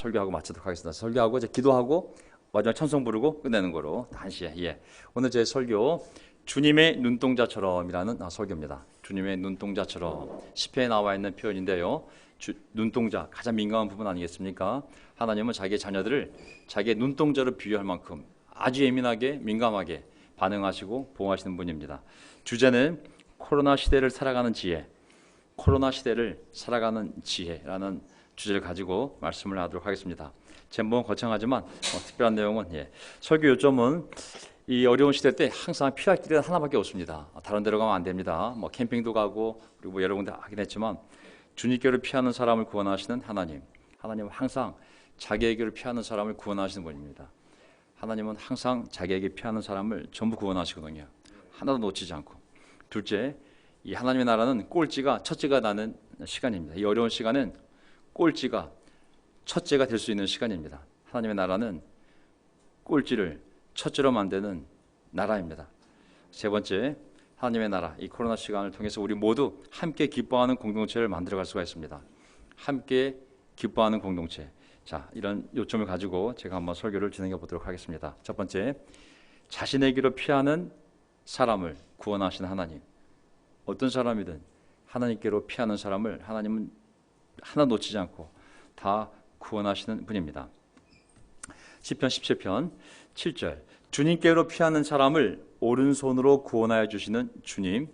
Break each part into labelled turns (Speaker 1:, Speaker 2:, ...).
Speaker 1: 설교하고 마치도록 하겠습니다. 설교하고 이제 기도하고 마지막 찬송 부르고 끝내는 거로 한시에. 예. 오늘 제 설교 주님의 눈동자처럼이라는 설교입니다. 주님의 눈동자처럼 시편에 나와 있는 표현인데요. 눈동자 가장 민감한 부분 아니겠습니까? 하나님은 자기의 자녀들을 자기의 눈동자로 비유할 만큼 아주 예민하게 민감하게 반응하시고 보호하시는 분입니다. 주제는 코로나 시대를 살아가는 지혜, 코로나 시대를 살아가는 지혜라는 주제를 가지고 말씀을 하도록 하겠습니다. 제목은 거창하지만 특별한 내용은 설교 요점은 이 어려운 시대 때 항상 피할 길이 하나밖에 없습니다. 다른 데로 가면 안 됩니다. 캠핑도 가고 그리고 여러 군데 하긴 했지만 주님께로 피하는 사람을 구원하시는 하나님은 항상 자기에게로 피하는 사람을 구원하시는 분입니다. 하나님은 항상 자기에게 피하는 사람을 전부 구원하시거든요. 하나도 놓치지 않고. 둘째, 이 하나님의 나라는 꼴찌가 첫째가 나는 시간입니다. 이 어려운 시간은 꼴찌가 첫째가 될 수 있는 시간입니다. 하나님의 나라는 꼴찌를 첫째로 만드는 나라입니다. 세 번째, 하나님의 나라, 이 코로나 시간을 통해서 우리 모두 함께 기뻐하는 공동체를 만들어갈 수가 있습니다. 함께 기뻐하는 공동체. 자, 이런 요점을 가지고 제가 한번 설교를 진행해 보도록 하겠습니다. 첫 번째, 자신에게로 피하는 사람을 구원하시는 하나님. 어떤 사람이든 하나님께로 피하는 사람을 하나님은 하나 놓치지 않고 다 구원하시는 분입니다. 시편 17편 7절, 주님께로 피하는 사람을 오른손으로 구원하여 주시는 주님,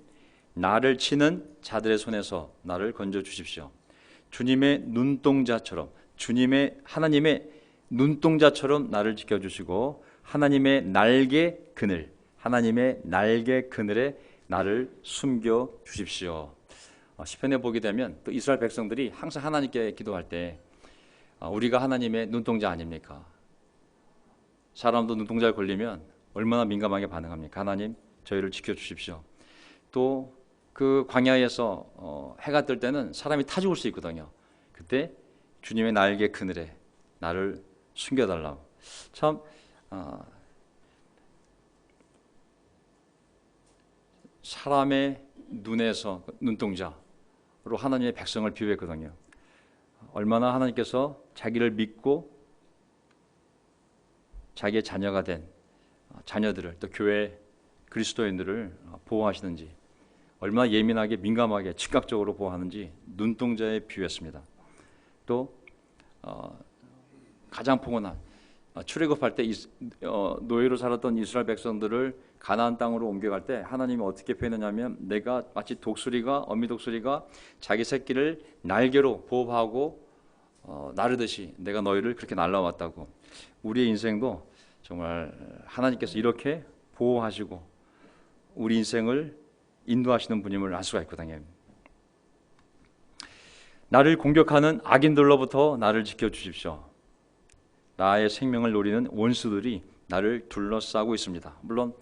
Speaker 1: 나를 치는 자들의 손에서 나를 건져 주십시오. 주님의 눈동자처럼, 하나님의 눈동자처럼 나를 지켜주시고 하나님의 날개 그늘에 나를 숨겨 주십시오. 시편에 보게 되면 또 이스라엘 백성들이 항상 하나님께 기도할 때 우리가 하나님의 눈동자 아닙니까? 사람도 눈동자에 걸리면 얼마나 민감하게 반응합니까? 하나님, 저희를 지켜주십시오. 또 그 광야에서 해가 뜰 때는 사람이 타 죽을 수 있거든요. 그때 주님의 날개 그늘에 나를 숨겨달라고. 참 사람의 눈에서 눈동자로 하나님의 백성을 비유했거든요. 얼마나 하나님께서 자기를 믿고 자기의 자녀가 된 자녀들을, 또 교회 그리스도인들을 보호하시는지, 얼마나 예민하게 민감하게 즉각적으로 보호하는지 눈동자에 비유했습니다. 또 가장 포근한 출애굽할 때 노예로 살았던 이스라엘 백성들을 가나안 땅으로 옮겨갈 때 하나님이 어떻게 표현했냐면, 내가 마치 어미 독수리가 자기 새끼를 날개로 보호하고 나르듯이 내가 너희를 그렇게 날라왔다고. 우리의 인생도 정말 하나님께서 이렇게 보호하시고 우리 인생을 인도하시는 분임을 알 수가 있거든요. 나를 공격하는 악인들로부터 나를 지켜주십시오. 나의 생명을 노리는 원수들이 나를 둘러싸고 있습니다. 물론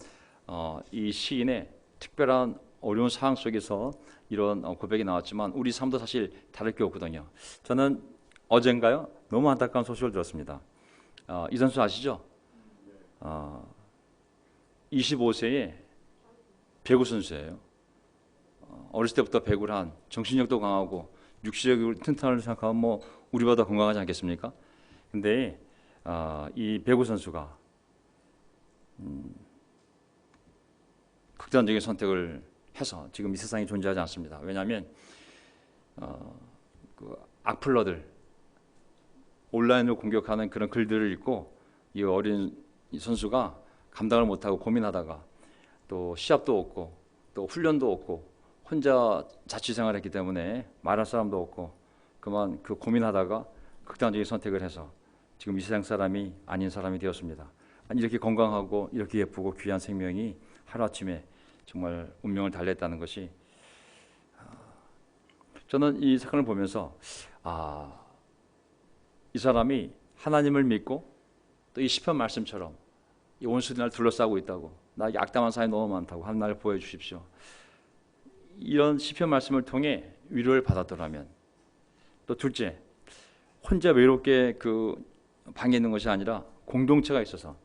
Speaker 1: 이 시인의 특별한 어려운 상황 속에서 이런 고백이 나왔지만 우리 삶도 사실 다를 게 없거든요. 저는 어젠가요? 너무 안타까운 소식을 들었습니다. 이 선수 아시죠? 25세의 배구 선수예요. 어렸을 때부터 배구를 한, 정신력도 강하고 육체적으로 튼튼할 생각하면 우리보다 건강하지 않겠습니까? 근데 이 배구 선수가 극단적인 선택을 해서 지금 이 세상에 존재하지 않습니다. 왜냐하면 그 악플러들, 온라인으로 공격하는 그런 글들을 읽고 이 어린 이 선수가 감당을 못하고 고민하다가 또 시합도 없고 또 훈련도 없고 혼자 자취생활을 했기 때문에 말할 사람도 없고 그만 그 고민하다가 극단적인 선택을 해서 지금 이 세상 사람이 아닌 사람이 되었습니다. 아니, 이렇게 건강하고 이렇게 예쁘고 귀한 생명이 하루아침에 정말 운명을 달랬다는 것이, 저는 이 사건을 보면서 이 사람이 하나님을 믿고 또 이 시편 말씀처럼 이 원수들이 나를 둘러싸고 있다고, 나에게 악담한 사람이 너무 많다고 하나님을 보여주십시오. 이런 시편 말씀을 통해 위로를 받았더라면, 또 둘째, 혼자 외롭게 그 방에 있는 것이 아니라 공동체가 있어서,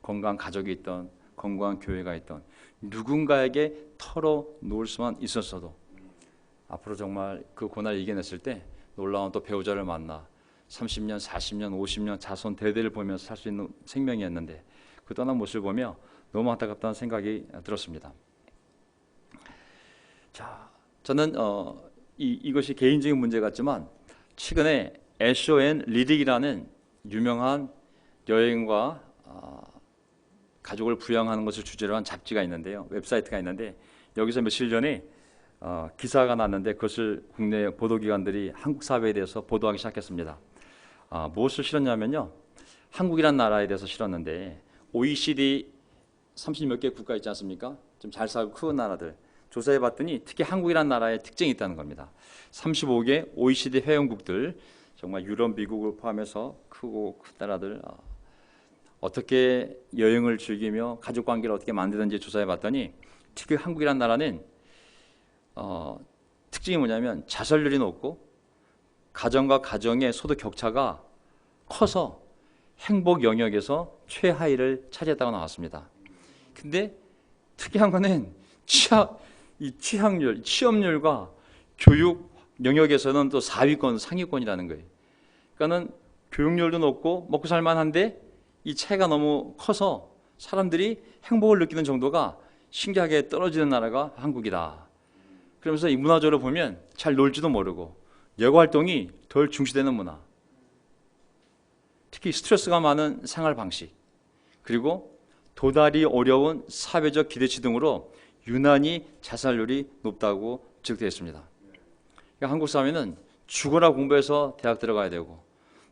Speaker 1: 건강한 가족이 있던 건강한 교회가 있던 누군가에게 털어놓을 수만 있었어도 앞으로 정말 그 고난을 이겨냈을 때 놀라운 또 배우자를 만나 30년, 40년, 50년 자손 대대를 보면서 살 수 있는 생명이었는데 그 떠난 모습을 보며 너무 안타깝다는 생각이 들었습니다. 자, 저는 이것이 개인적인 문제 같지만 최근에 애쇼 앤 리딕이라는 유명한 여행과 가족을 부양하는 것을 주제로 한 잡지가 있는데요. 웹사이트가 있는데 여기서 며칠 전에 기사가 났는데 그것을 국내 보도기관들이 한국 사회에 대해서 보도하기 시작했습니다. 무엇을 실었냐면요. 한국이란 나라에 대해서 실었는데 OECD 30몇 개 국가 있지 않습니까? 좀 잘 살고 큰 나라들 조사해 봤더니 특히 한국이란 나라에 특징이 있다는 겁니다. 35개 OECD 회원국들 정말 유럽, 미국을 포함해서 크고 큰 나라들 어떻게 여행을 즐기며 가족 관계를 어떻게 만드는지 조사해 봤더니 특히 한국이란 나라는 특징이 뭐냐면 자살률이 높고 가정과 가정의 소득 격차가 커서 행복 영역에서 최하위를 차지했다고 나왔습니다. 근데 특이한 거는 취학률, 취업률과 교육 영역에서는 또 4위권, 상위권이라는 거예요. 그러니까는 교육률도 높고 먹고 살만한데 이 차이가 너무 커서 사람들이 행복을 느끼는 정도가 신기하게 떨어지는 나라가 한국이다. 그러면서 이 문화적으로 보면 잘 놀지도 모르고 여가 활동이 덜 중시되는 문화, 특히 스트레스가 많은 생활 방식, 그리고 도달이 어려운 사회적 기대치 등으로 유난히 자살률이 높다고 지적되어 있습니다. 그러니까 한국 사회는 죽어라 공부해서 대학 들어가야 되고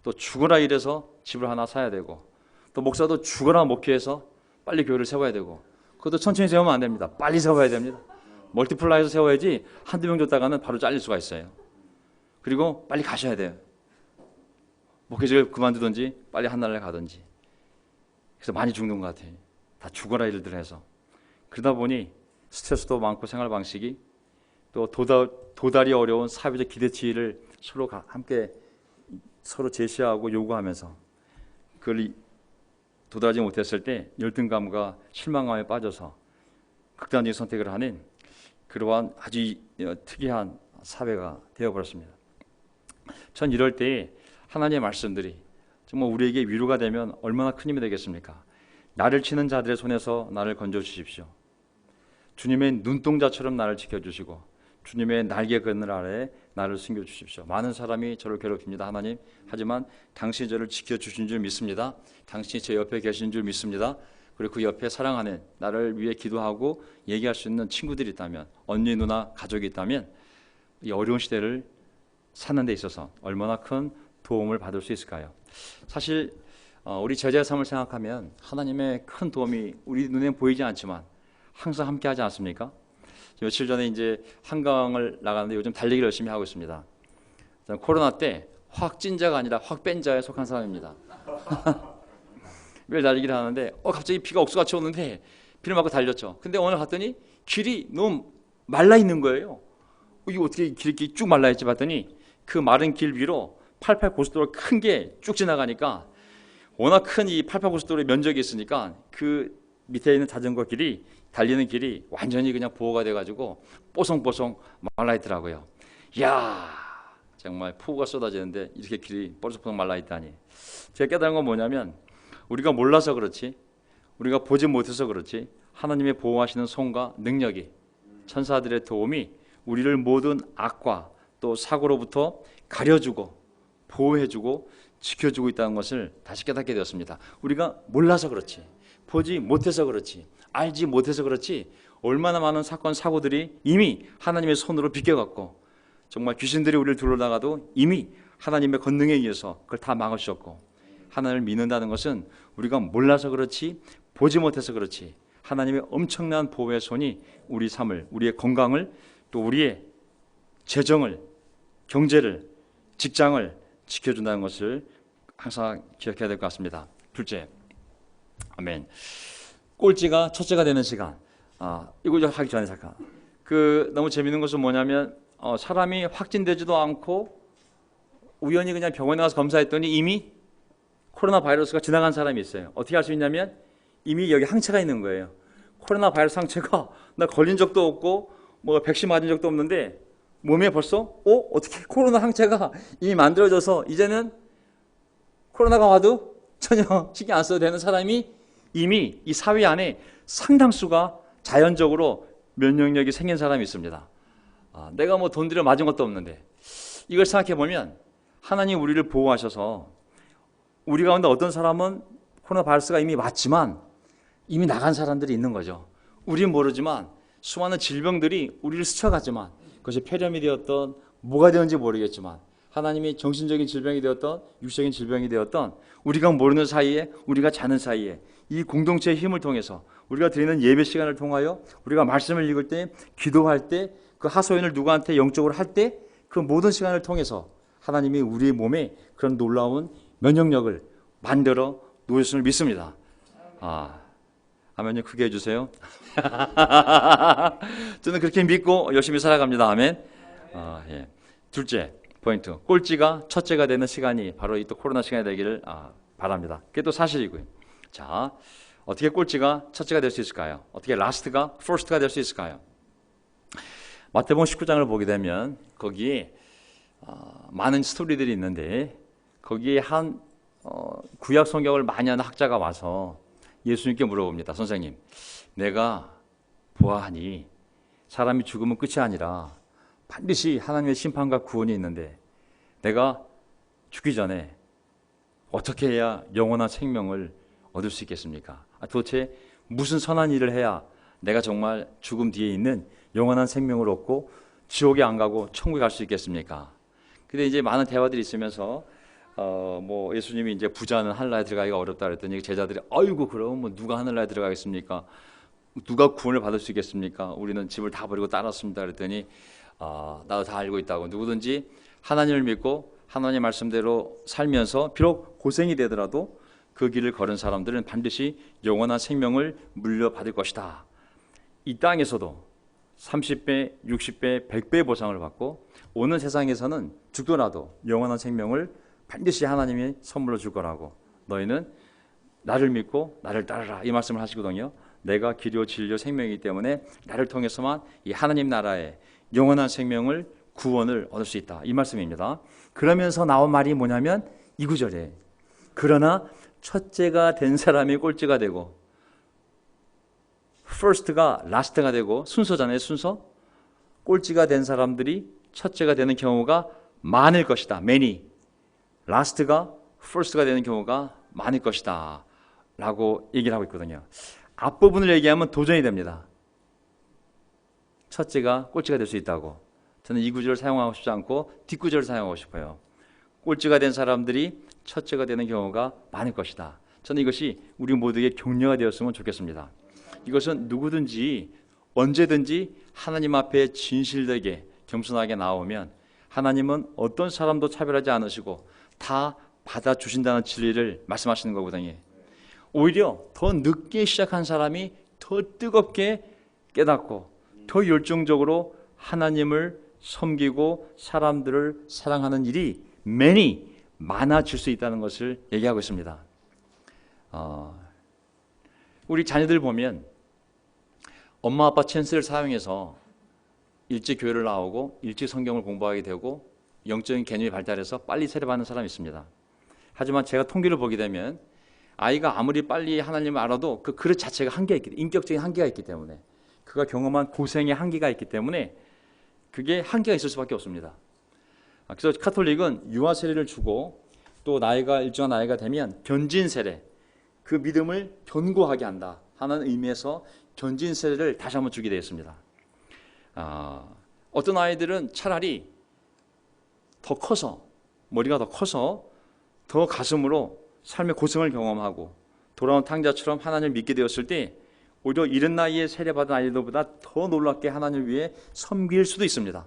Speaker 1: 또 죽어라 일해서 집을 하나 사야 되고 또 목사도 죽어라 목회해서 빨리 교회를 세워야 되고 그것도 천천히 세우면 안 됩니다. 빨리 세워야 됩니다. 멀티플라이해서 세워야지 한두 명 줬다가는 바로 잘릴 수가 있어요. 그리고 빨리 가셔야 돼요. 목회직을 그만두든지 빨리 한나라에 가든지. 그래서 많이 죽는 것 같아요. 다 죽어라 일들 해서. 그러다 보니 스트레스도 많고 생활 방식이 또 도달이 어려운 사회적 기대치를 서로 함께 서로 제시하고 요구하면서 그걸 도달하지 못했을 때 열등감과 실망감에 빠져서 극단적인 선택을 하는 그러한 아주 특이한 사회가 되어버렸습니다. 전 이럴 때 하나님의 말씀들이 정말 우리에게 위로가 되면 얼마나 큰 힘이 되겠습니까? 나를 치는 자들의 손에서 나를 건져주십시오. 주님의 눈동자처럼 나를 지켜주시고 주님의 날개 그늘 아래 나를 숨겨주십시오. 많은 사람이 저를 괴롭힙니다. 하나님, 하지만 당신이 저를 지켜주신 줄 믿습니다. 당신이 제 옆에 계신 줄 믿습니다. 그리고 그 옆에 사랑하는 나를 위해 기도하고 얘기할 수 있는 친구들이 있다면, 언니, 누나, 가족이 있다면 이 어려운 시대를 사는 데 있어서 얼마나 큰 도움을 받을 수 있을까요? 사실 우리 제자의 삶을 생각하면 하나님의 큰 도움이 우리 눈에 보이지 않지만 항상 함께 하지 않습니까? 며칠 전에 이제 한강을 나가는데 요즘 달리기를 열심히 하고 있습니다. 저는 코로나 때 확진자가 아니라 확뺀자에 속한 사람입니다. 매일 달리기를 하는데 갑자기 비가 억수같이 오는데 비를 맞고 달렸죠. 근데 오늘 갔더니 길이 너무 말라 있는 거예요. 이게 어떻게 길이 이렇게 쭉 말라 있지 봤더니 그 마른 길 위로 88 고속도로 큰 게 쭉 지나가니까 워낙 큰 이 88 고속도로의 면적이 있으니까 그 밑에 있는 자전거 길이 달리는 길이 완전히 그냥 보호가 돼가지고 뽀송뽀송 말라있더라고요. 이야, 정말 폭우가 쏟아지는데 이렇게 길이 뽀송뽀송 말라있다니. 제가 깨달은 건 뭐냐면 우리가 몰라서 그렇지, 우리가 보지 못해서 그렇지 하나님의 보호하시는 손과 능력이, 천사들의 도움이 우리를 모든 악과 또 사고로부터 가려주고 보호해주고 지켜주고 있다는 것을 다시 깨닫게 되었습니다. 우리가 몰라서 그렇지, 보지 못해서 그렇지, 알지 못해서 그렇지 얼마나 많은 사건 사고들이 이미 하나님의 손으로 비껴갔고 정말 귀신들이 우리를 둘러다가도 이미 하나님의 권능에 의해서 그걸 다 막으셨고, 하나님을 믿는다는 것은 우리가 몰라서 그렇지 보지 못해서 그렇지 하나님의 엄청난 보호의 손이 우리 삶을, 우리의 건강을, 또 우리의 재정을, 경제를, 직장을 지켜준다는 것을 항상 기억해야 될 것 같습니다. 둘째, 아멘. 꼴찌가 첫째가 되는 시간. 이거 하기 전에 잠깐. 너무 재밌는 것은 뭐냐면 사람이 확진되지도 않고 우연히 그냥 병원에 가서 검사했더니 이미 코로나 바이러스가 지나간 사람이 있어요. 어떻게 할 수 있냐면 이미 여기 항체가 있는 거예요. 코로나 바이러스 항체가 나 걸린 적도 없고 뭐 백신 맞은 적도 없는데 몸에 벌써 어떻게 코로나 항체가 이미 만들어져서 이제는 코로나가 와도 전혀 신경 안 써도 되는 사람이 이미 이 사회 안에 상당수가 자연적으로 면역력이 생긴 사람이 있습니다. 내가 뭐 돈 들여 맞은 것도 없는데 이걸 생각해 보면 하나님 우리를 보호하셔서 우리 가운데 어떤 사람은 코로나 바이러스가 이미 왔지만 이미 나간 사람들이 있는 거죠. 우리는 모르지만 수많은 질병들이 우리를 스쳐갔지만 그것이 폐렴이 되었던 뭐가 되었는지 모르겠지만 하나님이 정신적인 질병이 되었던 육적인 질병이 되었던 우리가 모르는 사이에 우리가 자는 사이에 이 공동체의 힘을 통해서 우리가 드리는 예배 시간을 통하여 우리가 말씀을 읽을 때 기도할 때 그 하소연을 누구한테 영적으로 할 때 그 모든 시간을 통해서 하나님이 우리의 몸에 그런 놀라운 면역력을 만들어 놓으셨음을 믿습니다. 아멘요. 크게 해주세요. 저는 그렇게 믿고 열심히 살아갑니다. 아멘. 예. 둘째 포인트, 꼴찌가 첫째가 되는 시간이 바로 이 또 코로나 시간이 되기를 바랍니다. 그게 또 사실이고요. 자, 어떻게 꼴찌가 첫째가 될 수 있을까요? 어떻게 라스트가 퍼스트가 될 수 있을까요? 마태복음 19장을 보게 되면 거기에 많은 스토리들이 있는데 거기에 한 구약 성경을 많이 하는 학자가 와서 예수님께 물어봅니다. 선생님, 내가 보아하니 사람이 죽으면 끝이 아니라 반드시 하나님의 심판과 구원이 있는데 내가 죽기 전에 어떻게 해야 영원한 생명을 얻을 수 있겠습니까? 도대체 무슨 선한 일을 해야 내가 정말 죽음 뒤에 있는 영원한 생명을 얻고 지옥에 안 가고 천국에 갈 수 있겠습니까? 근데 이제 많은 대화들이 있으면서 뭐 예수님이 이제 부자는 하늘나라에 들어가기가 어렵다 그랬더니 제자들이 아이고 그럼 뭐 누가 하늘나라에 들어가겠습니까? 누가 구원을 받을 수 있겠습니까? 우리는 집을 다 버리고 따랐습니다 그랬더니 나도 다 알고 있다고. 누구든지 하나님을 믿고 하나님 말씀대로 살면서 비록 고생이 되더라도 그 길을 걸은 사람들은 반드시 영원한 생명을 물려받을 것이다. 이 땅에서도 30배, 60배, 100배 보상을 받고 오는 세상에서는 죽더라도 영원한 생명을 반드시 하나님이 선물로 줄 거라고. 너희는 나를 믿고 나를 따르라 이 말씀을 하시거든요. 내가 길이요 진리요 생명이기 때문에 나를 통해서만 이 하나님 나라의 영원한 생명을 구원을 얻을 수 있다 이 말씀입니다. 그러면서 나온 말이 뭐냐면 이 구절에 그러나 첫째가 된 사람이 꼴찌가 되고 first가 last가 되고 순서잖아요. 순서. 꼴찌가 된 사람들이 첫째가 되는 경우가 많을 것이다. many. last가 first가 되는 경우가 많을 것이다 라고 얘기를 하고 있거든요. 앞부분을 얘기하면 도전이 됩니다. 첫째가 꼴찌가 될 수 있다고. 저는 이 구절을 사용하고 싶지 않고 뒷구절을 사용하고 싶어요. 꼴찌가 된 사람들이 첫째가 되는 경우가 많을 것이다. 저는 이것이 우리 모두에게 격려가 되었으면 좋겠습니다. 이것은 누구든지 언제든지 하나님 앞에 진실되게 겸손하게 나오면 하나님은 어떤 사람도 차별하지 않으시고 다 받아주신다는 진리를 말씀하시는 거거든요. 오히려 더 늦게 시작한 사람이 더 뜨겁게 깨닫고 더 열정적으로 하나님을 섬기고 사람들을 사랑하는 일이 많아질 수 있다는 것을 얘기하고 있습니다. 우리 자녀들 보면 엄마 아빠 찬스를 사용해서 일찍 교회를 나오고 일찍 성경을 공부하게 되고 영적인 개념이 발달해서 빨리 세례받는 사람이 있습니다. 하지만 제가 통계를 보게 되면 아이가 아무리 빨리 하나님을 알아도 그 그릇 자체가 한계가 있기 때문에 인격적인 한계가 있기 때문에 그가 경험한 고생의 한계가 있기 때문에 그게 한계가 있을 수밖에 없습니다. 그래서 카톨릭은 유아 세례를 주고 또 일정한 나이가 되면 견진 세례 그 믿음을 견고하게 한다 하는 의미에서 견진 세례를 다시 한번 주게 되어 있습니다. 어떤 아이들은 차라리 더 커서 머리가 더 커서 더 가슴으로 삶의 고생을 경험하고 돌아온 탕자처럼 하나님을 믿게 되었을 때 오히려 이른 나이에 세례받은 아이들보다 더 놀랍게 하나님을 위해 섬길 수도 있습니다.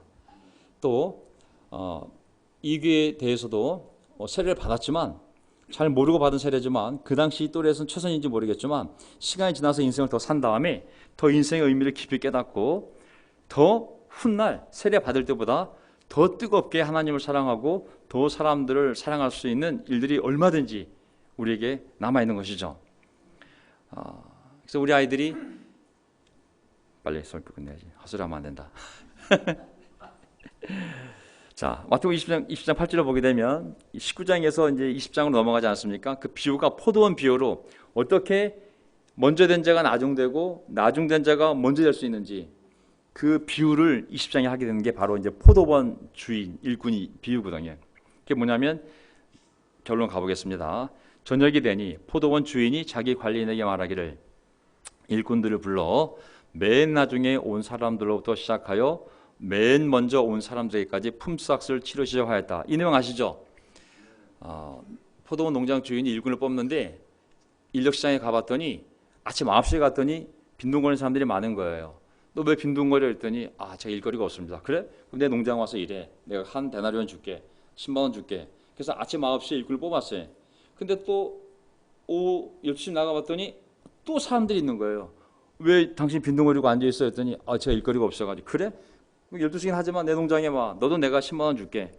Speaker 1: 또 이 교회에 대해서도 세례를 받았지만 잘 모르고 받은 세례지만 그 당시 또래에서는 최선인지 모르겠지만 시간이 지나서 인생을 더 산 다음에 더 인생의 의미를 깊이 깨닫고 더 훗날 세례 받을 때보다 더 뜨겁게 하나님을 사랑하고 더 사람들을 사랑할 수 있는 일들이 얼마든지 우리에게 남아있는 것이죠. 그래서 우리 아이들이 빨리 설교 끝내야지. 헛소리하면 안 된다. 자, 마태복음 20장 8절을 보게 되면 19장에서 이제 20장으로 넘어가지 않습니까? 그 비유가 포도원 비유로 어떻게 먼저 된 자가 나중되고 나중된 자가 먼저 될 수 있는지 그 비유를 20장에 하게 되는 게 바로 이제 포도원 주인 일꾼이 비유거든요. 그게 뭐냐면 결론 가보겠습니다. 저녁이 되니 포도원 주인이 자기 관리인에게 말하기를 일꾼들을 불러 맨 나중에 온 사람들로부터 시작하여 맨 먼저 온 사람들에게까지 품삯을 치르시려 하였다. 이 내용 아시죠? 포도원 농장 주인이 일꾼을 뽑는데 인력시장에 가봤더니 아침 9시에 갔더니 빈둥거리는 사람들이 많은 거예요. 너 왜 빈둥거려? 했더니 제가 일거리가 없습니다. 그래? 그럼 내 농장 와서 일해. 내가 한 데나리온 줄게. 10만 원 줄게. 그래서 아침 9시에 일꾼을 뽑았어요. 근데 또 오후 12시 나가봤더니 또 사람들이 있는 거예요. 왜 당신 빈둥거리고 앉아있어? 했더니 제가 일거리가 없어가지고. 그래? 12시긴 하지만 내 농장에 와. 너도 내가 10만 원 줄게.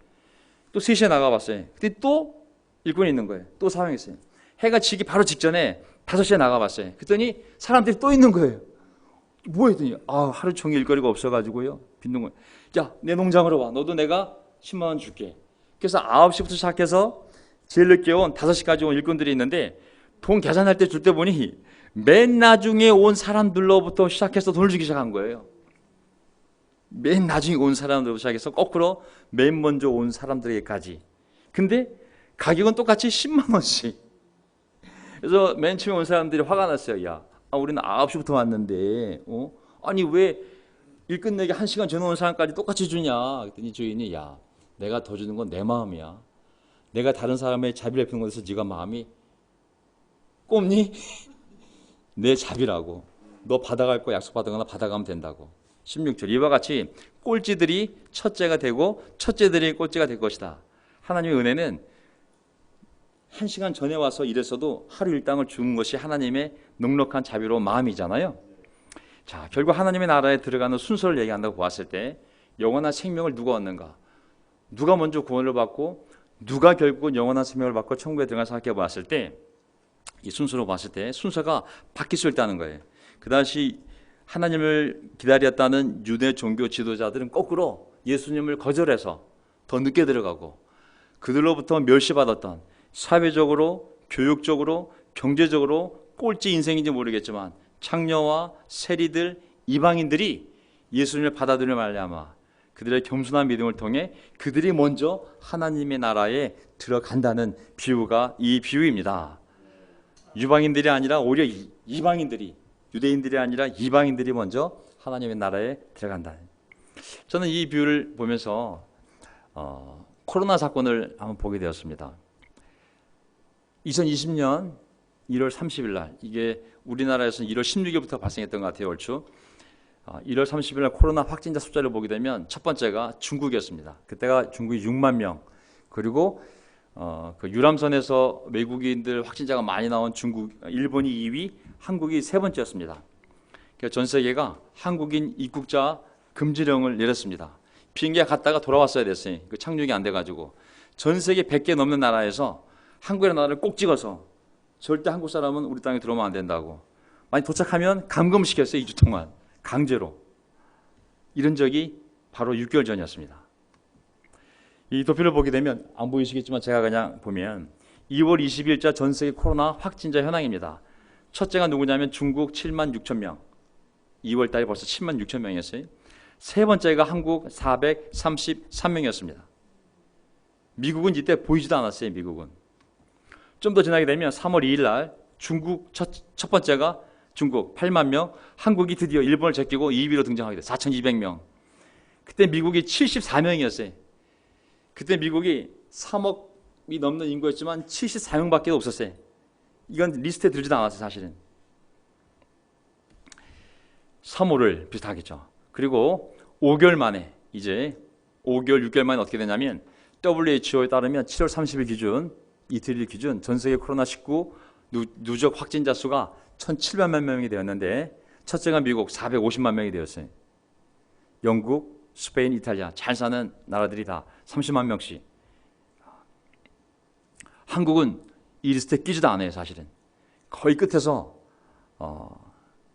Speaker 1: 또 3시에 나가봤어요. 근데 또 일꾼이 있는 거예요. 또 사람이 있어요. 해가 지기 바로 직전에 5시에 나가봤어요. 그랬더니 사람들이 또 있는 거예요. 뭐 했더니 하루 종일 일거리가 없어가지고요. 빈둥거리. 야, 내 농장으로 와. 너도 내가 10만 원 줄게. 그래서 9시부터 시작해서 제일 늦게 온 5시까지 온 일꾼들이 있는데 돈 계산할 때 줄 때 보니 맨 나중에 온 사람들로부터 시작해서 돈을 주기 시작한 거예요. 맨 나중에 온 사람들부터 시작해서 거꾸로 맨 먼저 온 사람들에게까지. 근데 가격은 똑같이 10만 원씩. 그래서 맨 처음에 온 사람들이 화가 났어요. 야, 우리는 9시부터 왔는데 아니 왜 일 끝내기 1시간 전에 온 사람까지 똑같이 주냐. 그랬더니 주인이 야, 내가 더 주는 건 내 마음이야. 내가 다른 사람의 자비를 베푸는 것에서 네가 마음이 꼽니? 내 자비라고. 너 받아갈 거 약속받은 거나 받아가면 된다고. 16절 이와 같이 꼴찌들이 첫째가 되고 첫째들이 꼴찌가 될 것이다. 하나님의 은혜는 1시간 전에 와서 일했어도 하루 일당을 주는 것이 하나님의 넉넉한 자비로운 마음이잖아요. 자, 결국 하나님의 나라에 들어가는 순서를 얘기한다고 보았을 때 영원한 생명을 누가 얻는가? 누가 먼저 구원을 받고 누가 결국은 영원한 생명을 받고 천국에 들어가 생각해 보았을 때 이 순서로 봤을 때 순서가 바뀔 수 있다는 거예요. 그 당시 하나님을 기다렸다는 유대 종교 지도자들은 거꾸로 예수님을 거절해서 더 늦게 들어가고 그들로부터 멸시받았던 사회적으로 교육적으로 경제적으로 꼴찌 인생인지 모르겠지만 창녀와 세리들 이방인들이 예수님을 받아들여 말미암아 그들의 겸손한 믿음을 통해 그들이 먼저 하나님의 나라에 들어간다는 비유가 이 비유입니다. 유방인들이 아니라 오히려 이방인들이 유대인들이 아니라 이방인들이 먼저 하나님의 나라에 들어간다. 저는 이 비유를 보면서 코로나 사건을 한번 보게 되었습니다. 2020년 1월 30일 날 이게 우리나라에서는 1월 16일부터 발생했던 것 같아요. 얼추 1월 30일 날 코로나 확진자 숫자를 보게 되면 첫 번째가 중국이었습니다. 그때가 중국이 6만 명 그리고 그 유람선에서 외국인들 확진자가 많이 나온 일본이 2위, 한국이 세 번째였습니다. 그러니까 전 세계가 한국인 입국자 금지령을 내렸습니다. 비행기가 갔다가 돌아왔어야 됐어요. 그 착륙이 안 돼가지고 전 세계 100개 넘는 나라에서 한국의 나라를 꼭 찍어서 절대 한국 사람은 우리 땅에 들어오면 안 된다고. 많이 도착하면 감금시켰어요. 2주 동안 강제로. 이런 적이 바로 6개월 전이었습니다. 이 도표를 보게 되면 안 보이시겠지만 제가 그냥 보면 2월 20일자 전 세계 코로나 확진자 현황입니다. 첫째가 누구냐면 중국 7만 6천 명. 2월 달에 벌써 7만 6천 명이었어요. 세 번째가 한국 433명이었습니다. 미국은 이때 보이지도 않았어요. 미국은. 좀 더 지나게 되면 3월 2일 날 중국 첫 번째가 중국 8만 명, 한국이 드디어 일본을 제끼고 2위로 등장하게 돼요. 4,200명. 그때 미국이 74명이었어요. 그때 미국이 3억이 넘는 인구였지만 74명밖에 없었어요. 이건 리스트에 들지도 않았어요. 사실은. 3월을 비슷하겠죠. 그리고 5개월 만에 이제 5개월, 6개월 만에 어떻게 되냐면 WHO에 따르면 7월 30일 기준 이틀 기준 전 세계 코로나19 누적 확진자 수가 1,700만 명이 되었는데 첫째가 미국 450만 명이 되었어요. 영국, 스페인, 이탈리아 잘 사는 나라들이 다 30만 명씩. 한국은 이 리스트에 끼지도 않아요. 사실은 거의 끝에서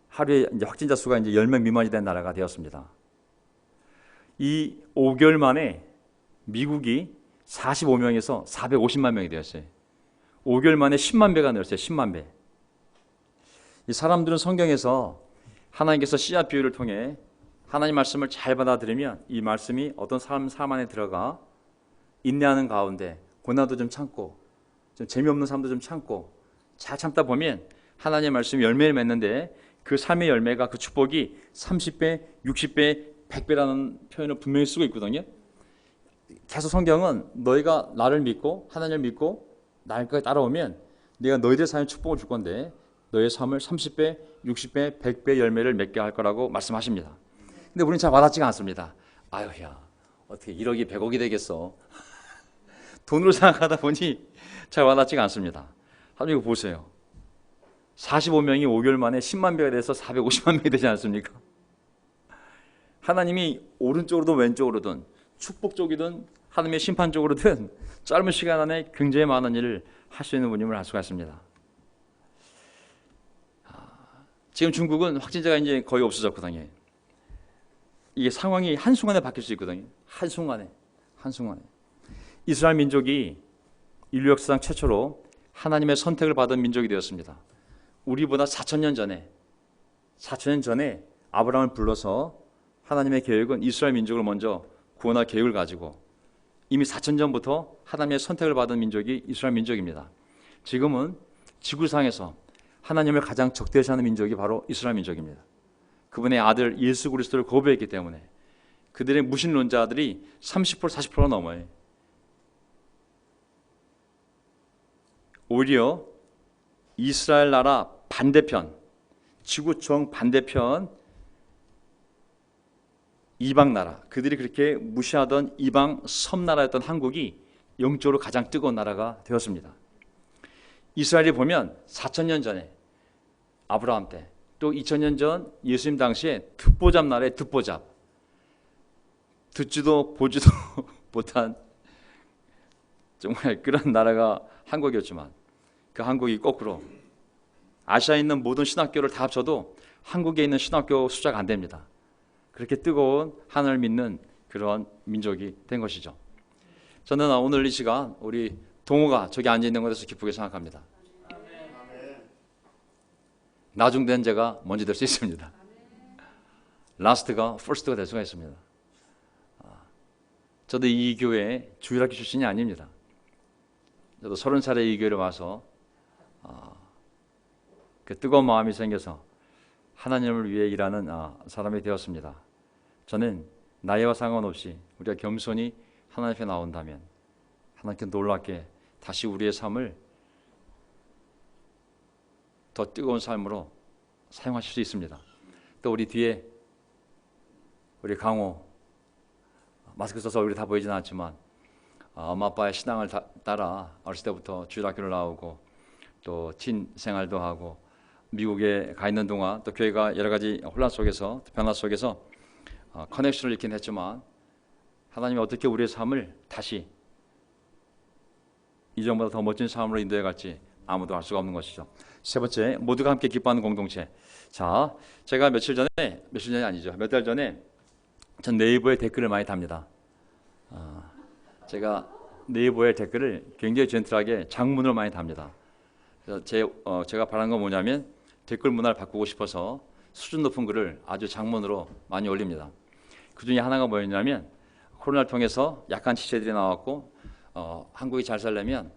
Speaker 1: 하루에 이제 확진자 수가 이제 10명 미만이 된 나라가 되었습니다. 이 5개월 만에 미국이 45명에서 450만 명이 되었어요. 5개월 만에 10만 배가 늘었어요. 10만 배. 이 사람들은 성경에서 하나님께서 씨앗 비유를 통해 하나님 말씀을 잘 받아들이면 이 말씀이 어떤 삶 안에 들어가 인내하는 가운데 고난도 좀 참고 좀 재미없는 삶도 좀 참고 잘 참다 보면 하나님의 말씀이 열매를 맺는데 그 삶의 열매가 그 축복이 30배, 60배, 100배라는 표현을 분명히 쓰고 있거든요. 계속 성경은 너희가 나를 믿고 하나님을 믿고 나에게 따라오면 내가 너희들 삶에 축복을 줄 건데 너의 삶을 30배, 60배, 100배 열매를 맺게 할 거라고 말씀하십니다. 근데 우리는 잘 와닿지가 않습니다. 아유야 어떻게 1억이 100억이 되겠어. 돈으로 생각하다 보니 잘 와닿지가 않습니다. 하나님 이거 보세요. 45명이 5개월 만에 10만 배가 돼서 450만 명이 되지 않습니까? 하나님이 오른쪽으로든 왼쪽으로든 축복 쪽이든 하나님의 심판 쪽으로든 짧은 시간 안에 굉장히 많은 일을 할 수 있는 분임을 알 수가 있습니다. 지금 중국은 확진자가 이제 거의 없어졌거든요. 이게 상황이 한순간에 바뀔 수 있거든요. 한순간에. 이스라엘 민족이 인류 역사상 최초로 하나님의 선택을 받은 민족이 되었습니다. 우리보다 4,000년 전에 아브라함을 불러서 하나님의 계획은 이스라엘 민족을 먼저 구원할 계획을 가지고 이미 4,000년 전부터 하나님의 선택을 받은 민족이 이스라엘 민족입니다. 지금은 지구상에서 하나님을 가장 적대시하는 민족이 바로 이스라엘 민족입니다. 그분의 아들 예수 그리스도를 거부했기 때문에 그들의 무신론자들이 30% 40%가 넘어요. 오히려 이스라엘 나라 반대편, 지구 정반대편 이방 나라, 그들이 그렇게 무시하던 이방 섬나라였던 한국이 영적으로 가장 뜨거운 나라가 되었습니다. 이스라엘이 보면 4,000년 전에 아브라함 때, 또 2,000년 전 예수님 당시에 듣보잡 나라의 듣보잡, 듣지도 보지도 못한 정말 그런 나라가 한국이었지만 그 한국이 거꾸로 아시아에 있는 모든 신학교를 다 합쳐도 한국에 있는 신학교 숫자가 안 됩니다. 그렇게 뜨거운 하나님을 믿는 그런 민족이 된 것이죠. 저는 오늘 이 시간 우리 동호가 저기 앉아있는 것에서 기쁘게 생각합니다. 나중된 제가 먼저 될 수 있습니다. 라스트가 퍼스트가 될 수가 있습니다. 저도 이 교회 주일학교 출신이 아닙니다. 저도 30살에 이 교회를 와서 그 뜨거운 마음이 생겨서 하나님을 위해 일하는 사람이 되었습니다. 저는 나이와 상관없이 우리가 겸손히 하나님 앞에 나온다면 하나님께 놀랍게 다시 우리의 삶을 더 뜨거운 삶으로 사용하실 수 있습니다. 또 우리 뒤에 우리 강호 마스크 써서 얼굴이 다 보이지는 않지만 엄마 아빠의 신앙을 따라 어렸을 때부터 주일학교를 나오고 또 친 생활도 하고 미국에 가 있는 동안 또 교회가 여러 가지 혼란 속에서 변화 속에서 커넥션을 잃긴 했지만 하나님이 어떻게 우리의 삶을 다시 이전보다 더 멋진 삶으로 인도해 갈지 아무도 알 수가 없는 것이죠. 세 번째, 모두가 함께 기뻐하는 공동체. 자, 제가 며칠 전에 아니죠. 몇 달 전에 전 네이버에 댓글을 많이 답니다. 제가 네이버에 댓글을 굉장히 젠틀하게 장문으로 많이 답니다. 그래서 제가 바라는 건 뭐냐면 댓글 문화를 바꾸고 싶어서 수준 높은 글을 아주 장문으로 많이 올립니다. 그 중에 하나가 뭐였냐면 코로나를 통해서 약한 지체들이 나왔고 한국이 잘 살려면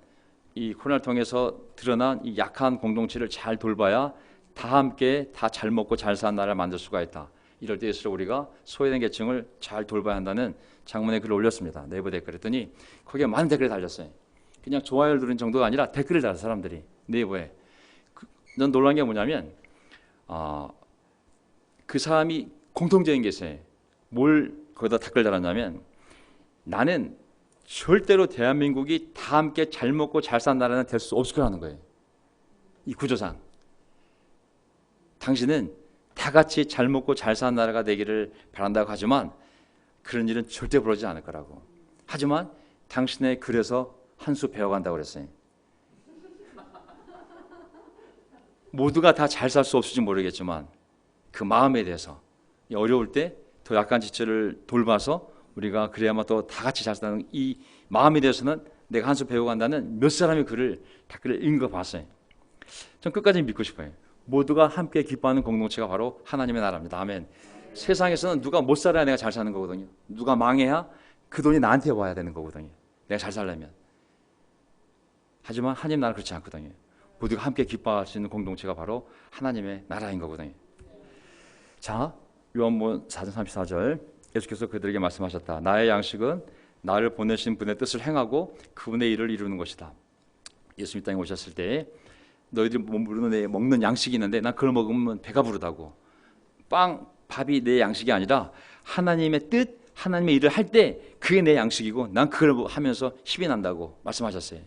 Speaker 1: 이 코로나를 통해서 드러난 이 약한 공동체를 잘 돌봐야 다 함께 다 잘 먹고 잘 사는 나라를 만들 수가 있다. 이럴 때일수록 우리가 소외된 계층을 잘 돌봐야 한다는 장문의 글을 올렸습니다. 네이버 댓글 했더니 거기에 많은 댓글이 달렸어요. 그냥 좋아요를 누른 정도가 아니라 댓글을 달았어요. 사람들이 네이버에. 난 놀란 게 뭐냐면 그 사람이 공통적인 게 있어요. 뭘 거기다 댓글 달았냐면 나는 절대로 대한민국이 다 함께 잘 먹고 잘 사는 나라는 될 수 없을 거라는 거예요. 이 구조상. 당신은 다 같이 잘 먹고 잘 사는 나라가 되기를 바란다고 하지만 그런 일은 절대 벌어지지 않을 거라고. 하지만 당신의 글에서 한 수 배워간다고 그랬어요. 모두가 다 잘 살 수 없을지 모르겠지만 그 마음에 대해서 어려울 때 더 약한 지체를 돌봐서 우리가 그래야만 또 다 같이 잘 사는 이 마음이 되어서는 내가 한 수 배우고 간다는 몇 사람이 댓글을 읽은 거 봤어요. 전 끝까지 믿고 싶어요. 모두가 함께 기뻐하는 공동체가 바로 하나님의 나라입니다. 아멘. 세상에서는 누가 못 살아야 내가 잘 사는 거거든요. 누가 망해야 그 돈이 나한테 와야 되는 거거든요. 내가 잘 살려면. 하지만 하나님 나라는 그렇지 않거든요. 모두가 함께 기뻐할 수 있는 공동체가 바로 하나님의 나라인 거거든요. 자, 요한복음 4장 34절 예수께서 그들에게 말씀하셨다. 나의 양식은 나를 보내신 분의 뜻을 행하고 그분의 일을 이루는 것이다. 예수님 땅에 오셨을 때 너희들이 먹는 양식이 있는데 난 그걸 먹으면 배가 부르다고. 밥이 내 양식이 아니라 하나님의 뜻, 하나님의 일을 할 때 그게 내 양식이고 난 그걸 하면서 힘이 난다고 말씀하셨어요.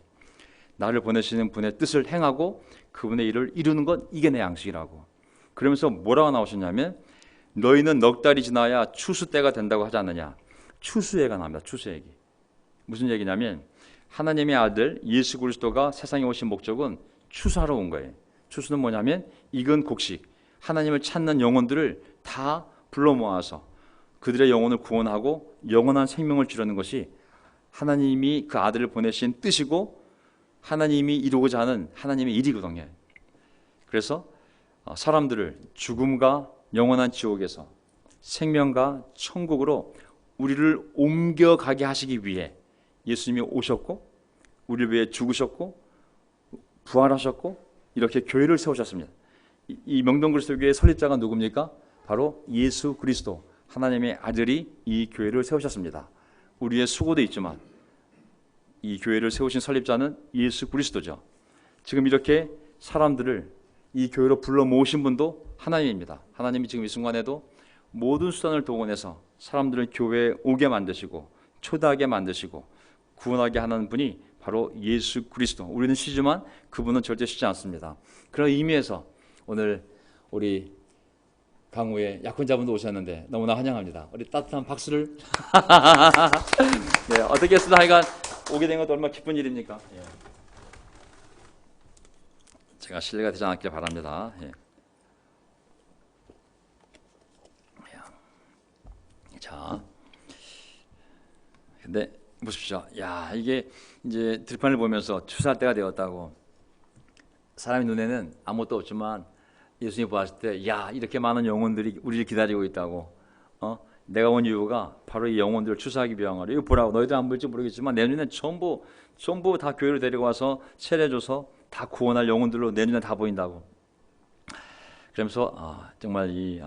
Speaker 1: 나를 보내시는 분의 뜻을 행하고 그분의 일을 이루는 건 이게 내 양식이라고. 그러면서 뭐라고 나오셨냐면 너희는 넉 달이 지나야 추수 때가 된다고 하지 않느냐. 추수 얘기가 나옵니다. 추수 얘기. 무슨 얘기냐면 하나님의 아들 예수 그리스도가 세상에 오신 목적은 추수하러 온 거예요. 추수는 뭐냐면 익은 곡식, 하나님을 찾는 영혼들을 다 불러 모아서 그들의 영혼을 구원하고 영원한 생명을 주려는 것이 하나님이 그 아들을 보내신 뜻이고 하나님이 이루고자 하는 하나님의 일이거든요. 그래서 사람들을 죽음과 영원한 지옥에서 생명과 천국으로 우리를 옮겨가게 하시기 위해 예수님이 오셨고 우리를 위해 죽으셨고 부활하셨고 이렇게 교회를 세우셨습니다. 이 명동그리스도교회의 설립자가 누굽니까? 바로 예수 그리스도 하나님의 아들이 이 교회를 세우셨습니다. 우리의 수고도 있지만 이 교회를 세우신 설립자는 예수 그리스도죠. 지금 이렇게 사람들을 이 교회로 불러 모으신 분도 하나님입니다. 하나님이 지금 이 순간에도 모든 수단을 동원해서 사람들을 교회에 오게 만드시고 초대하게 만드시고 구원하게 하는 분이 바로 예수 그리스도. 우리는 쉬지만 그분은 절대 쉬지 않습니다. 그런 의미에서 오늘 우리 강우의 약혼자분도 오셨는데 너무나 환영합니다. 우리 따뜻한 박수를 네, 어떻게 했으나 하여간 오게 된 것도 얼마나 기쁜 일입니까? 예. 제가 실례가 되지 않길 바랍니다. 예. 자, 근데 보십시오. 야, 이게 이제 들판을 보면서 추수할 때가 되었다고. 사람의 눈에는 아무것도 없지만 예수님 보았을 때, 야, 이렇게 많은 영혼들이 우리를 기다리고 있다고. 내가 온 이유가 바로 이 영혼들을 추수하기 위한 거라. 이거 보라고. 너희들 안 볼지 모르겠지만 내 눈에 전부 다 교회를 데리고 와서 세례줘서 다 구원할 영혼들로 내 눈에 다 보인다고. 그러면서 정말 이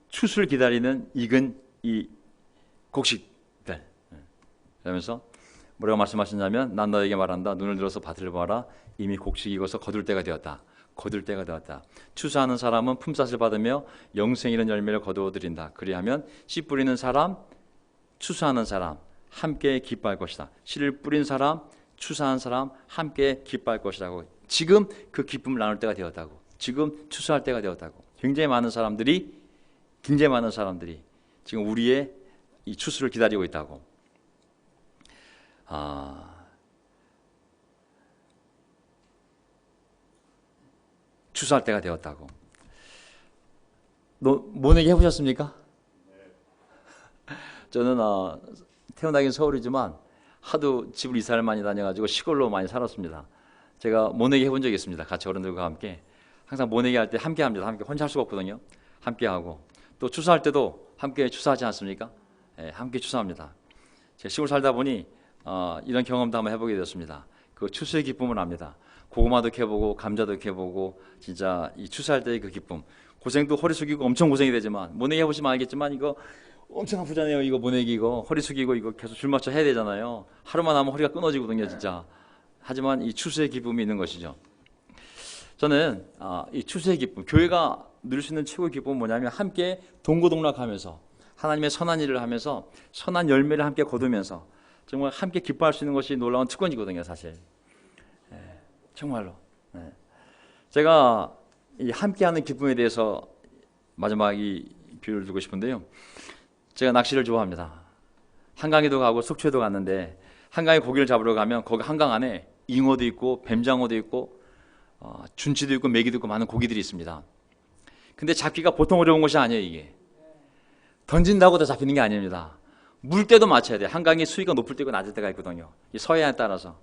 Speaker 1: 추수를 기다리는 익은 이 곡식들. 그러면서 뭐라고 말씀하셨냐면 난 너에게 말한다. 눈을 들어서 밭을 보아라. 이미 곡식이 익어서 거둘 때가 되었다. 거둘 때가 되었다. 추수하는 사람은 품삯을 받으며 영생 이른 열매를 거두어들인다. 그리하면 씨 뿌리는 사람, 추수하는 사람 함께 기뻐할 것이다. 씨를 뿌린 사람, 추수한 사람 함께 기뻐할 것이라고. 지금 그 기쁨을 나눌 때가 되었다고. 지금 추수할 때가 되었다고. 굉장히 많은 사람들이 지금 우리의 이 추수를 기다리고 있다고. 추수할 때가 되었다고. 모내기 해보셨습니까? 저는 태어나긴 서울이지만 하도 집을 이사를 많이 다녀가지고 시골로 많이 살았습니다. 제가 모내기 해본 적이 있습니다. 같이 어른들과 함께. 항상 모내기 할 때 함께 합니다. 함께 혼자 할 수가 없거든요. 함께 하고 또 추수할 때도 함께 추수하지 않습니까? 네, 함께 추수합니다. 제가 시골 살다 보니 이런 경험도 한번 해보게 되었습니다. 그 추수의 기쁨을 압니다. 고구마도 캐보고 감자도 캐보고 진짜 이 추수할 때의 그 기쁨. 고생도 허리 숙이고 엄청 고생이 되지만 모내기 해보시면 알겠지만 이거 엄청 아프잖아요. 이거 모내기 이거 허리 숙이고 이거 계속 줄 맞춰 해야 되잖아요. 하루만 하면 허리가 끊어지거든요, 진짜. 하지만 이 추수의 기쁨이 있는 것이죠. 저는 이 추수의 기쁨, 교회가 누릴 수 있는 최고의 기쁨은 뭐냐면 함께 동고동락하면서 하나님의 선한 일을 하면서 선한 열매를 함께 거두면서 정말 함께 기뻐할 수 있는 것이 놀라운 특권이거든요, 사실. 정말로. 제가 이 함께하는 기쁨에 대해서 마지막 이 비유를 두고 싶은데요. 제가 낚시를 좋아합니다. 한강에도 가고 속초에도 갔는데 한강에 고기를 잡으러 가면 거기 한강 안에 잉어도 있고 뱀장어도 있고 준치도 있고 메기도 있고 많은 고기들이 있습니다. 근데 잡기가 보통 어려운 것이 아니에요. 이게 던진다고 다 잡히는 게 아닙니다. 물때도 맞춰야 돼요. 한강이 수위가 높을 때고 낮을 때가 있거든요. 이 서해안에 따라서.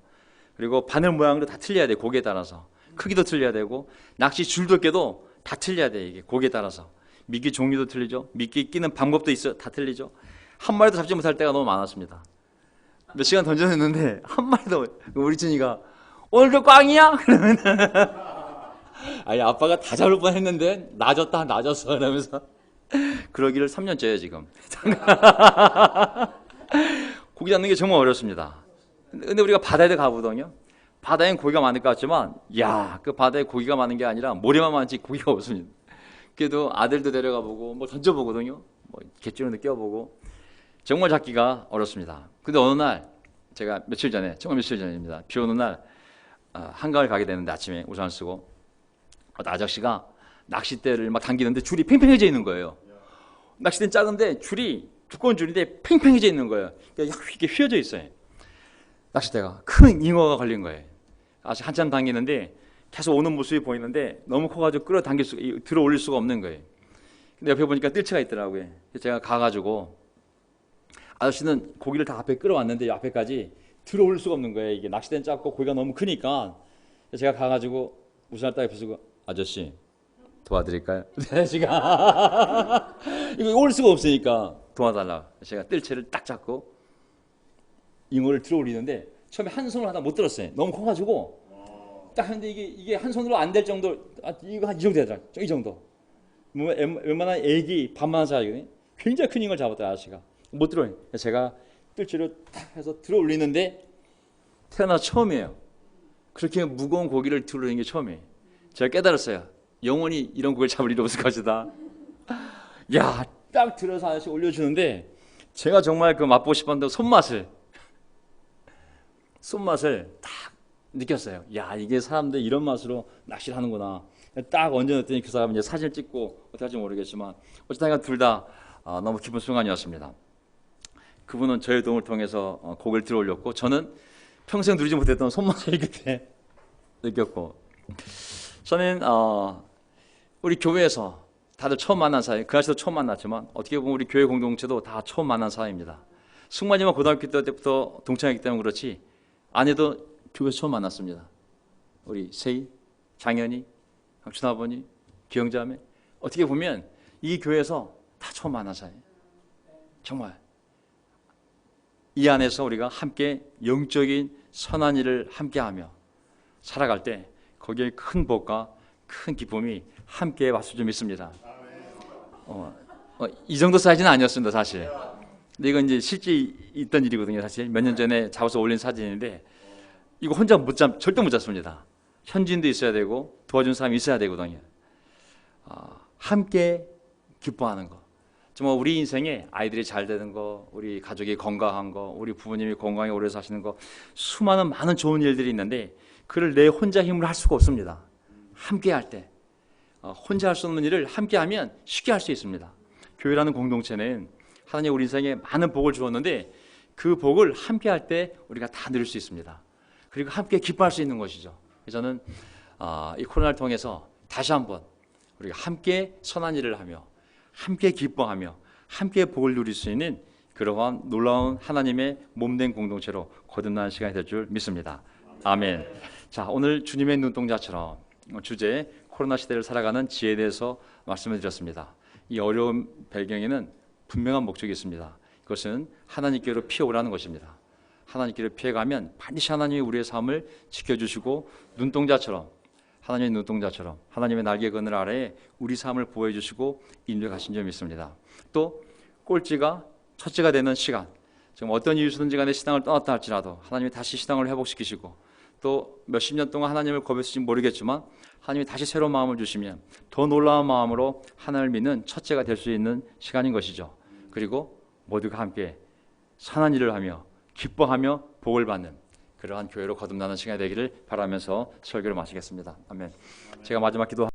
Speaker 1: 그리고 바늘 모양도 다 틀려야 돼요. 고기에 따라서. 크기도 틀려야 되고 낚시 줄도 깨도 다 틀려야 돼요. 이게 고기에 따라서. 미끼 종류도 틀리죠. 미끼 끼는 방법도 있어요. 다 틀리죠. 한 마리도 잡지 못할 때가 너무 많았습니다. 몇 시간 던져냈는데 한 마리도 우리 준이가 오늘도 꽝이야? 그러면 아니 아빠가 다 잡을 뻔했는데 낮았다 낮았어 이러면서 그러기를 3년째예요 지금. 고기 잡는 게 정말 어렵습니다. 근데 우리가 바다에도 가보거든요. 바다엔 고기가 많을 것 같지만 야, 그 바다에 고기가 많은 게 아니라 모래만 많지 고기가 없습니다. 그래도 아들도 데려가 보고 뭐 던져보거든요. 뭐 갯줄도 끼워보고 정말 잡기가 어렵습니다. 근데 어느 날 제가 며칠 전입니다. 비 오는 날 한강을 가게 되는데 아침에 우산을 쓰고 어떤 아저씨가 낚싯대를 막 당기는데 줄이 팽팽해져 있는 거예요. 낚싯대는 작은데 줄이 두꺼운 줄인데 팽팽해져 있는 거예요. 그러니까 이게 휘어져 있어요. 낚싯대가 큰 잉어가 걸린 거예요. 아직 한참 당기는데 계속 오는 모습이 보이는데 너무 커가지고 들어 올릴 수가 없는 거예요. 근데 옆에 보니까 뜰채가 있더라고요. 그래서 제가 가가지고 아저씨는 고기를 다 앞에 끌어왔는데 앞에까지 들어 올릴 수가 없는 거예요. 이게 낚싯대는 작고 고기가 너무 크니까 제가 가가지고 우산을 딱 옆에 쓰고 아저씨 도와드릴까요? 제가 이거 올 수가 없으니까 도와달라. 제가 뜰채를 딱 잡고 잉어를 들어 올리는데 처음에 한 손을 하다 못 들었어요. 너무 커가지고 딱 하는데 이게 한 손으로 안 될 정도, 이거 한 이 정도 되더라. 이 정도. 뭐 웬만한 애기 반만 사이거든요. 굉장히 큰 잉어를 잡았다 아저씨가 못 들어요. 제가 뜰채로 딱 해서 들어 올리는데 태어나서 처음이에요. 그렇게 무거운 고기를 들어 올리는 게 처음이에요. 제가 깨달았어요. 영원히 이런 고기를 잡을 일이 없을 것이다. 야, 딱 들어서 아저씨 올려주는데 제가 정말 그 맛보고 싶었는데 손맛을 딱 느꼈어요. 야, 이게 사람들 이런 맛으로 낚시를 하는구나. 딱 얹어놨더니 그 사람이 이제 사진을 찍고 어떻게 할지 모르겠지만 어쨌든 둘 다 너무 기쁜 순간이었습니다. 그분은 저의 도움을 통해서 고기를 들어 올렸고 저는 평생 누리지 못했던 손맛을 그때 느꼈고 저는 우리 교회에서 다들 처음 만난 사이, 그 아저씨도 처음 만났지만 어떻게 보면 우리 교회 공동체도 다 처음 만난 사이입니다. 승만이만 고등학교 때부터 동창이기 때문에 그렇지 아내도 교회에서 처음 만났습니다. 우리 세희, 장현이, 강춘 아버님, 기영자매 어떻게 보면 이 교회에서 다 처음 만난 사이예요. 정말 이 안에서 우리가 함께 영적인 선한 일을 함께하며 살아갈 때 거기에 큰 복과 큰 기쁨이 함께 왔을 줄 믿습니다. 이 정도 사이즈는 아니었습니다, 사실. 근데 이건 이제 실제 있던 일이거든요, 사실. 몇 년 전에 잡아서 올린 사진인데 이거 혼자 절대 못 잡습니다. 현지인도 있어야 되고 도와준 사람이 있어야 되거든요. 함께 기뻐하는 거. 정말 우리 인생에 아이들이 잘 되는 거, 우리 가족이 건강한 거, 우리 부모님이 건강하게 오래 사시는 거, 수많은 많은 좋은 일들이 있는데 그를 내 혼자 힘으로 할 수가 없습니다. 함께 할 때. 혼자 할 수 없는 일을 함께 하면 쉽게 할 수 있습니다. 교회라는 공동체는 하나님 우리 인생에 많은 복을 주었는데 그 복을 함께 할 때 우리가 다 누릴 수 있습니다. 그리고 함께 기뻐할 수 있는 것이죠. 그래서 저는 이 코로나를 통해서 다시 한번 우리가 함께 선한 일을 하며 함께 기뻐하며 함께 복을 누릴 수 있는 그러한 놀라운 하나님의 몸된 공동체로 거듭나는 시간이 될 줄 믿습니다. 아멘. 자, 오늘 주님의 눈동자처럼 주제 코로나 시대를 살아가는 지혜에 대해서 말씀을 드렸습니다. 이 어려운 배경에는 분명한 목적이 있습니다. 그것은 하나님께로 피해오라는 것입니다. 하나님께로 피해가면 반드시 하나님이 우리의 삶을 지켜주시고 눈동자처럼 하나님의 눈동자처럼 하나님의 날개 그늘 아래에 우리 삶을 보호해 주시고 인도해 가신 점이 있습니다. 또 꼴찌가 첫째가 되는 시간, 지금 어떤 이유든지 간에 신앙을 떠났다 할지라도 하나님이 다시 신앙을 회복시키시고 또 몇십 년 동안 하나님을 거부했을지 모르겠지만 하나님이 다시 새로운 마음을 주시면 더 놀라운 마음으로 하나님을 믿는 첫째가 될 수 있는 시간인 것이죠. 그리고 모두가 함께 선한 일을 하며 기뻐하며 복을 받는 그러한 교회로 거듭나는 시간이 되기를 바라면서 설교를 마치겠습니다. 아멘. 제가 마지막 기도